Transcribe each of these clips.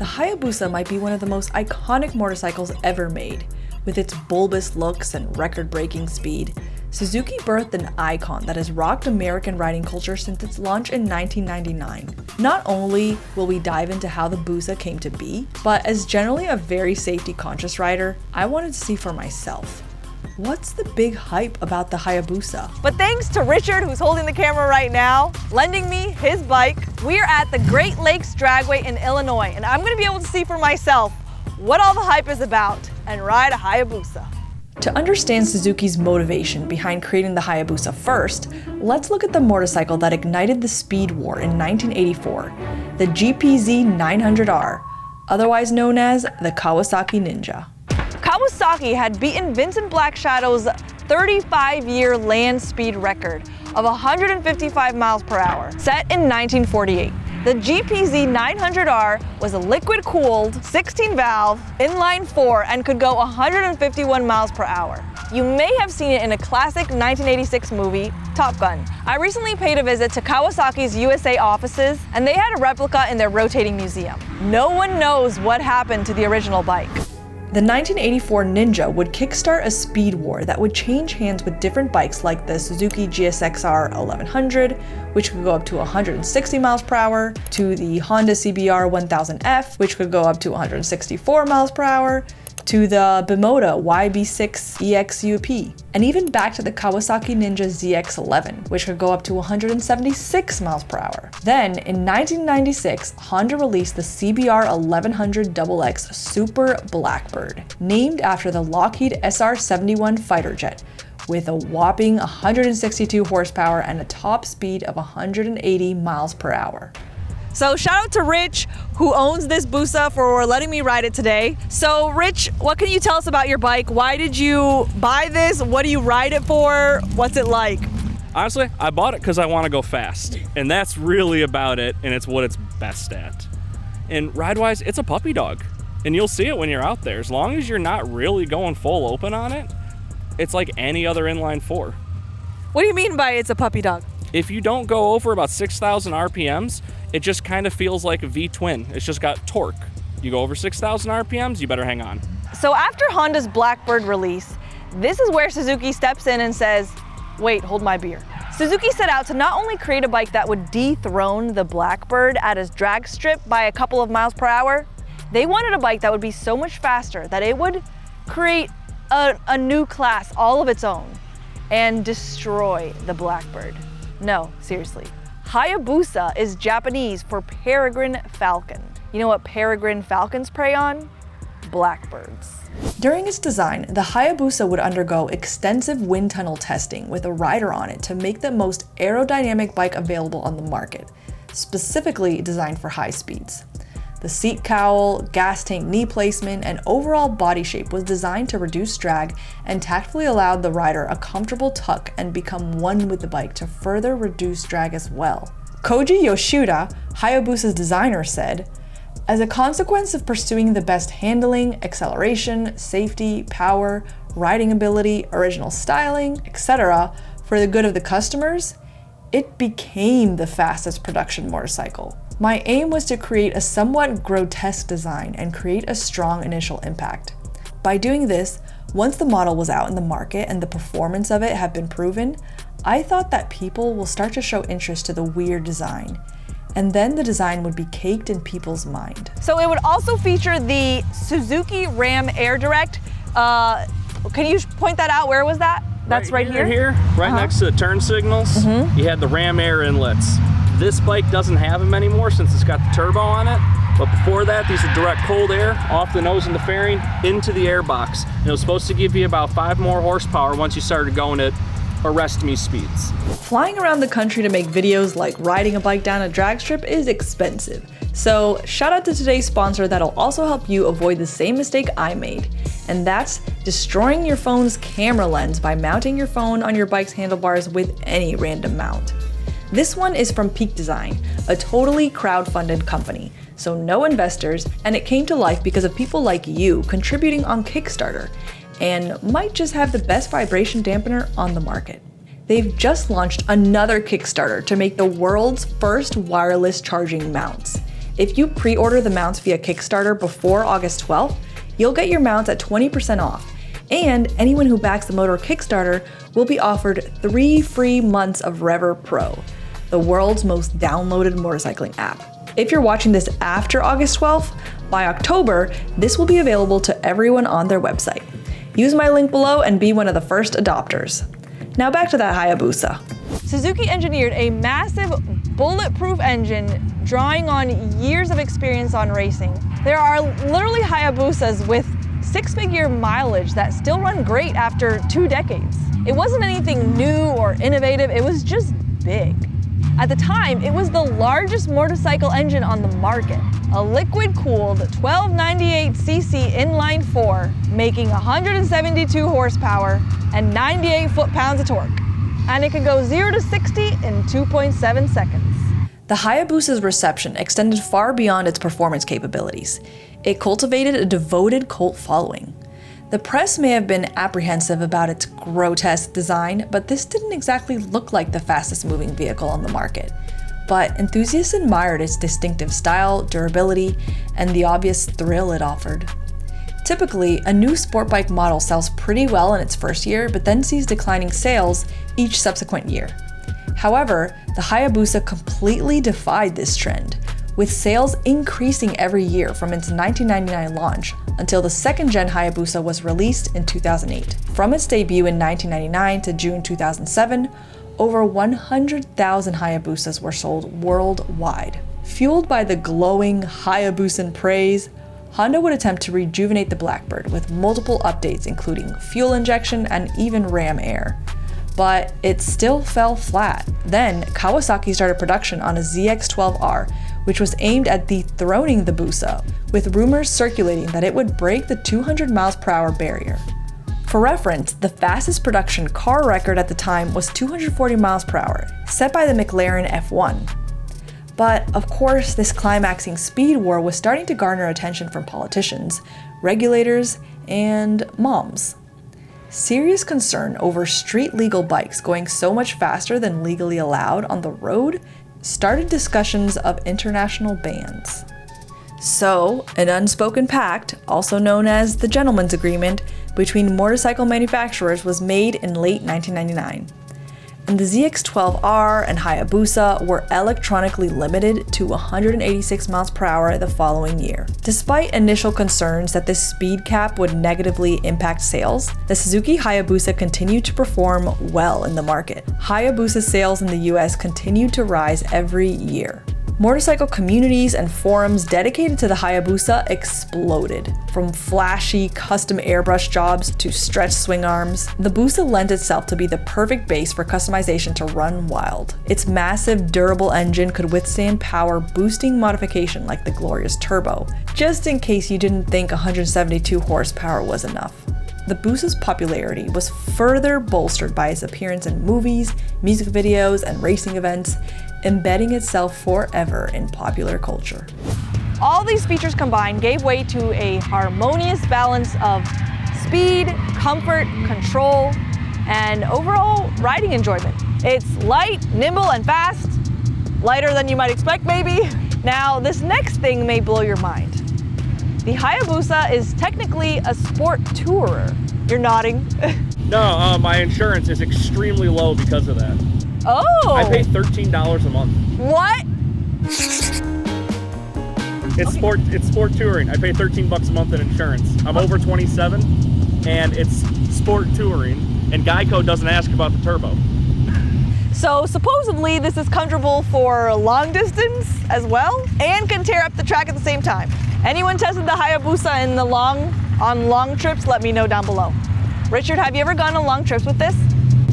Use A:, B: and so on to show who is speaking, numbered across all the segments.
A: The Hayabusa might be one of the most iconic motorcycles ever made. With its bulbous looks and record-breaking speed, Suzuki birthed an icon that has rocked American riding culture since its launch in 1999. Not only will we dive into how the Busa came to be, but as generally a very safety-conscious rider, I wanted to see for myself. What's the big hype about the Hayabusa?
B: But thanks to Richard, who's holding the camera right now, lending me his bike, we're at the Great Lakes Dragway in Illinois, and I'm gonna be able to see for myself what all the hype is about and ride a Hayabusa.
A: To understand Suzuki's motivation behind creating the Hayabusa first, let's look at the motorcycle that ignited the speed war in 1984, the GPZ 900R, otherwise known as the Kawasaki Ninja.
B: Kawasaki had beaten Vincent Blackshadow's 35-year land speed record of 155 miles per hour, set in 1948. The GPZ 900R was a liquid-cooled, 16-valve, inline-4, and could go 151 miles per hour. You may have seen it in a classic 1986 movie, Top Gun. I recently paid a visit to Kawasaki's USA offices, and they had a replica in their rotating museum. No one knows what happened to the original bike.
A: The 1984 Ninja would kickstart a speed war that would change hands with different bikes like the Suzuki GSX-R 1100, which could go up to 160 miles per hour, to the Honda CBR 1000F, which could go up to 164 miles per hour, to the Bimota YB6 EXUP, and even back to the Kawasaki Ninja ZX-11, which could go up to 176 miles per hour. Then, in 1996, Honda released the CBR 1100XX Super Blackbird, named after the Lockheed SR-71 fighter jet, with a whopping 162 horsepower and a top speed of 180 miles per hour.
B: So shout out to Rich, who owns this Busa, for letting me ride it today. So Rich, what can you tell us about your bike? Why did you buy this? What do you ride it for? What's it like?
C: Honestly, I bought it because I want to go fast, and that's really about it, and it's what it's best at. And ride-wise, it's a puppy dog, and you'll see it when you're out there. As long as you're not really going full open on it, it's like any other inline 4.
B: What do you mean by it's a puppy dog?
C: If you don't go over about 6,000 RPMs, it just kind of feels like a V-twin. It's just got torque. You go over 6,000 RPMs, you better hang on.
B: So after Honda's Blackbird release, this is where Suzuki steps in and says, wait, hold my beer. Suzuki set out to not only create a bike that would dethrone the Blackbird at its drag strip by a couple of miles per hour, they wanted a bike that would be so much faster that it would create a new class all of its own and destroy the Blackbird. No, seriously. Hayabusa is Japanese for peregrine falcon. You know what peregrine falcons prey on? Blackbirds.
A: During its design, the Hayabusa would undergo extensive wind tunnel testing with a rider on it to make the most aerodynamic bike available on the market, specifically designed for high speeds. The seat cowl, gas tank knee placement, and overall body shape was designed to reduce drag and tactfully allowed the rider a comfortable tuck and become one with the bike to further reduce drag as well. Koji Yoshida, Hayabusa's designer, said, "As a consequence of pursuing the best handling, acceleration, safety, power, riding ability, original styling, etc. for the good of the customers, it became the fastest production motorcycle. My aim was to create a somewhat grotesque design and create a strong initial impact. By doing this, once the model was out in the market and the performance of it had been proven, I thought that people will start to show interest to the weird design. And then the design would be caked in people's mind."
B: So it would also feature the Suzuki Ram Air Direct. Can you point that out? Where was that? That's right here?
C: Right next to the turn signals. You had the Ram Air inlets. This bike doesn't have them anymore since it's got the turbo on it, but before that, these are direct cold air off the nose and the fairing into the air box. And it was supposed to give you about 5 more horsepower once you started going at arrest me speeds.
A: Flying around the country to make videos like riding a bike down a drag strip is expensive. So shout out to today's sponsor that'll also help you avoid the same mistake I made. And that's destroying your phone's camera lens by mounting your phone on your bike's handlebars with any random mount. This one is from Peak Design, a totally crowdfunded company, so no investors, and it came to life because of people like you contributing on Kickstarter, and might just have the best vibration dampener on the market. They've just launched another Kickstarter to make the world's first wireless charging mounts. If you pre-order the mounts via Kickstarter before August 12th, you'll get your mounts at 20% off, and anyone who backs the motor Kickstarter will be offered 3 free months of Rever Pro, the world's most downloaded motorcycling app. If you're watching this after August 12th, by October, this will be available to everyone on their website. Use my link below and be one of the first adopters. Now back to that Hayabusa.
B: Suzuki engineered a massive bulletproof engine drawing on years of experience on racing. There are literally Hayabusas with 6-figure mileage that still run great after 2 decades. It wasn't anything new or innovative, it was just big. At the time, it was the largest motorcycle engine on the market, a liquid-cooled 1298cc inline-4, making 172 horsepower and 98 foot-pounds of torque. And it could go 0 to 60 in 2.7 seconds.
A: The Hayabusa's reception extended far beyond its performance capabilities. It cultivated a devoted cult following. The press may have been apprehensive about its grotesque design, but this didn't exactly look like the fastest moving vehicle on the market. But enthusiasts admired its distinctive style, durability, and the obvious thrill it offered. Typically, a new sport bike model sells pretty well in its first year, but then sees declining sales each subsequent year. However, the Hayabusa completely defied this trend, with sales increasing every year from its 1999 launch until the second-gen Hayabusa was released in 2008. From its debut in 1999 to June 2007, over 100,000 Hayabusas were sold worldwide. Fueled by the glowing Hayabusan praise, Honda would attempt to rejuvenate the Blackbird with multiple updates including fuel injection and even ram air. But it still fell flat. Then, Kawasaki started production on a ZX-12R, which was aimed at dethroning the Busa, with rumors circulating that it would break the 200 miles per hour barrier. For reference, the fastest production car record at the time was 240 miles per hour, set by the McLaren F1. But of course, this climaxing speed war was starting to garner attention from politicians, regulators, and moms. Serious concern over street legal bikes going so much faster than legally allowed on the road started discussions of international bans. So, an unspoken pact, also known as the Gentleman's Agreement, between motorcycle manufacturers was made in late 1999. And the ZX-12R and Hayabusa were electronically limited to 186 miles per hour the following year. Despite initial concerns that this speed cap would negatively impact sales, the Suzuki Hayabusa continued to perform well in the market. Hayabusa sales in the US continued to rise every year. Motorcycle communities and forums dedicated to the Hayabusa exploded. From flashy, custom airbrush jobs to stretched swing arms, the Busa lent itself to be the perfect base for customization to run wild. Its massive, durable engine could withstand power-boosting modification like the glorious turbo, just in case you didn't think 172 horsepower was enough. The Busa's popularity was further bolstered by its appearance in movies, music videos, and racing events, embedding itself forever in popular culture.
B: All these features combined gave way to a harmonious balance of speed, comfort, control, and overall riding enjoyment. It's light, nimble, and fast. Lighter than you might expect, maybe. Now, this next thing may blow your mind. The Hayabusa is technically a sport tourer. You're nodding.
C: No, my insurance is extremely low because of that.
B: Oh!
C: I pay $13 a month.
B: What?
C: It's sport touring. I pay 13 bucks a month in insurance. I'm over 27, and it's sport touring, and Geico doesn't ask about the turbo.
B: So supposedly this is comfortable for long distance as well, and can tear up the track at the same time. Anyone tested the Hayabusa on long trips? Let me know down below. Richard, have you ever gone on long trips with this?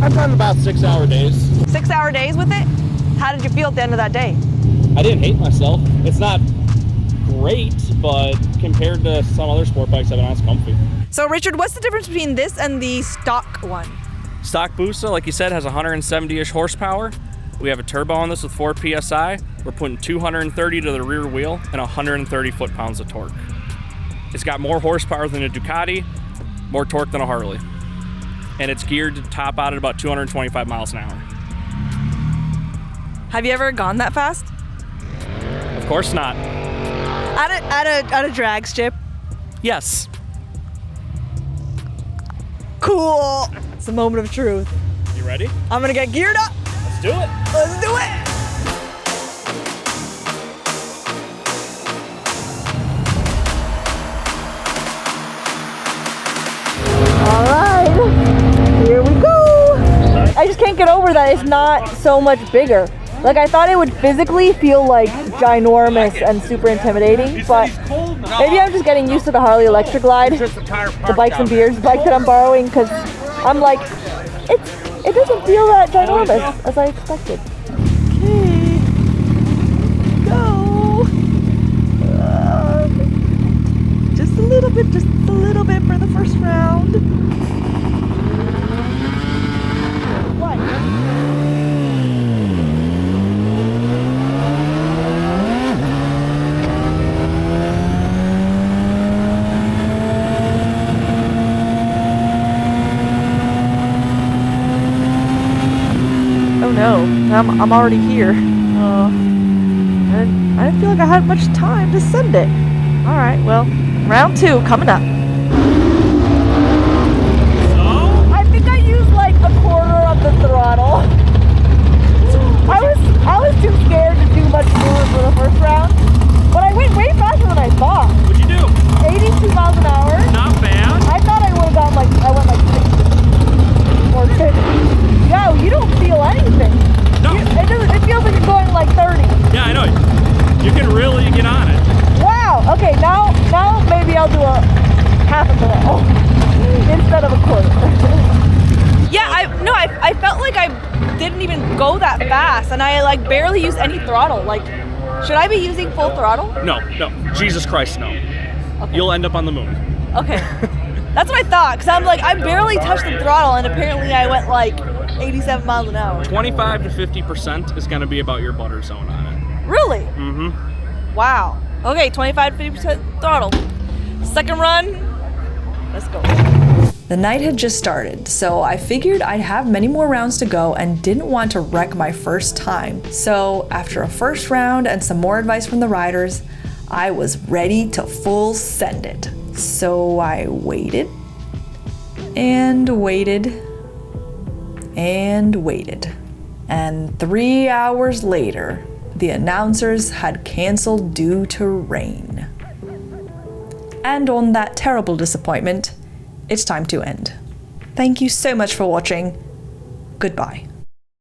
C: I've done about 6-hour days.
B: 6-hour days with it? How did you feel at the end of that day?
C: I didn't hate myself. It's not great, but compared to some other sport bikes I've been on, it's comfy.
B: So Richard, what's the difference between this and the stock one?
C: Stock Busa, like you said, has 170-ish horsepower. We have a turbo on this with 4 PSI. We're putting 230 to the rear wheel and 130 foot-pounds of torque. It's got more horsepower than a Ducati, more torque than a Harley. And it's geared to top out at about 225 miles an hour.
B: Have you ever gone that fast?
C: Of course not.
B: At a drag strip.
C: Yes.
B: Cool. It's a moment of truth.
C: You ready?
B: I'm gonna get geared up.
C: Let's do it.
B: Let's do it. All right, here we go. I just can't get over that it's not so much bigger. Like, I thought it would physically feel like ginormous and super intimidating, but maybe I'm just getting used to the Harley Electric Glide, the Bikes and Beers bike that I'm borrowing, because I'm like, it doesn't feel that ginormous as I expected. Okay, go. Just a little bit for the first round. What? Oh no, I'm already here. I didn't feel like I had much time to send it. All right, well, round 2 coming up. I think I used like a quarter of the throttle. I was too scared to do much more for the first round, but I went way faster than I thought.
C: What'd you do?
B: 82 miles an hour.
C: Not bad.
B: I thought I would have gone like, I went like 60 or 50. Yo, you don't feel anything.
C: No.
B: It feels like you're going like 30.
C: Yeah, I know. You can really get on it.
B: Wow. Okay, now maybe I'll do a half a mile instead of a quarter. Yeah, I felt like I didn't even go that fast, and I like barely used any throttle. Like, should I be using full throttle?
C: No. Jesus Christ, no.
B: Okay.
C: You'll end up on the moon.
B: Okay. That's what I thought, because I'm like, I barely touched the throttle, and apparently I went like 87 miles an hour. 25
C: to 50% is going to be about your butter zone on it.
B: Really?
C: Mm-hmm.
B: Wow. Okay, 25 to 50% throttle. Second run. Let's go.
A: The night had just started, so I figured I'd have many more rounds to go and didn't want to wreck my first time. So after a first round and some more advice from the riders, I was ready to full send it. So I waited and waited and waited. And 3 hours later, the announcers had canceled due to rain. And on that terrible disappointment, it's time to end. Thank you so much for watching. Goodbye.